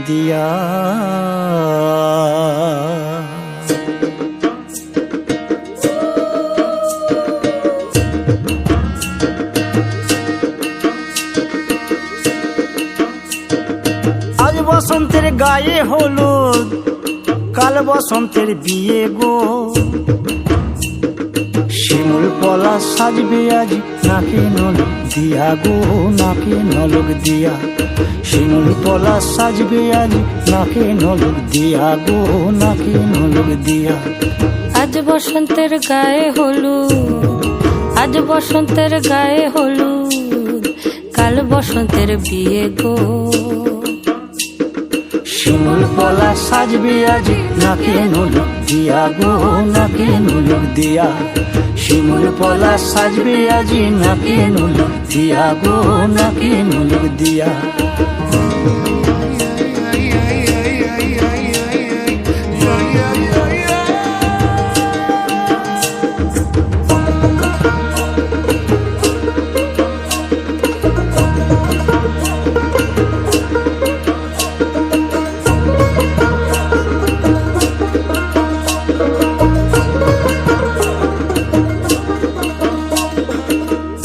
দিয়া। আজ বসন্তের গায়ে হলুদ, কাল বসন্তের বিয়ে গো। শিমুল পলা সাজবে আজ নাকে নলক দিয়া গো, নাকে নলক দিয়া। শিমুল পলা সাজবে আজ নাকে নলক দিয়া গো, নাকে নলক দিয়া। আজ বসন্তের গায়ে হলুদ, আজ বসন্তের গায়ে হলুদ, কাল বসন্তের বিয়ে গো। শিমুল পলা সাজবে আজ নাকে নলক দিয়া গো, নাকে নলক দিয়া। শিমুল পলা সাজবে আজ নাকে নলক দিয়া গো, নাকে নলক দিয়া।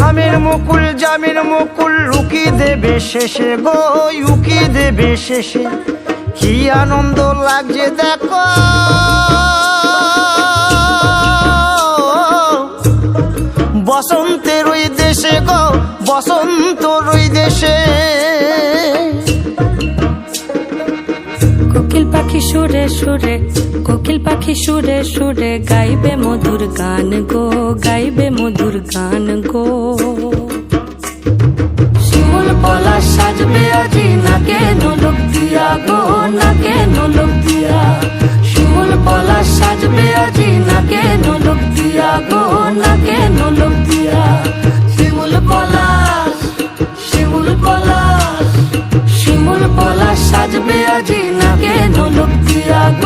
আমের মুকুল জামের মুকুল লুকি দেবে শেষে গো, উকি দেবে শেষে। কি আনন্দ লাগছে দেখো, বসন্তের ওই দেশে গো, বসন্তর ওই দেশে। কোকিল পাখি সুরে সুরে, কোকিল পাখি সুরে সুরে গাইবে মধুর গান গো, গাইবে মধুর গান গো। শিমুল পলা সাজবে আজি নাকে নলক দিয়া গো, নাকে নলক দিয়া। শিমুল পলা সাজবে আজি নাকে নলক দিয়া গো, নাকে নলক দিয়া। শিমুল পলাশ, শিমুল পলাশ, শিমুল পলা সাজবে আজি নাকে নলক দিয়া গো।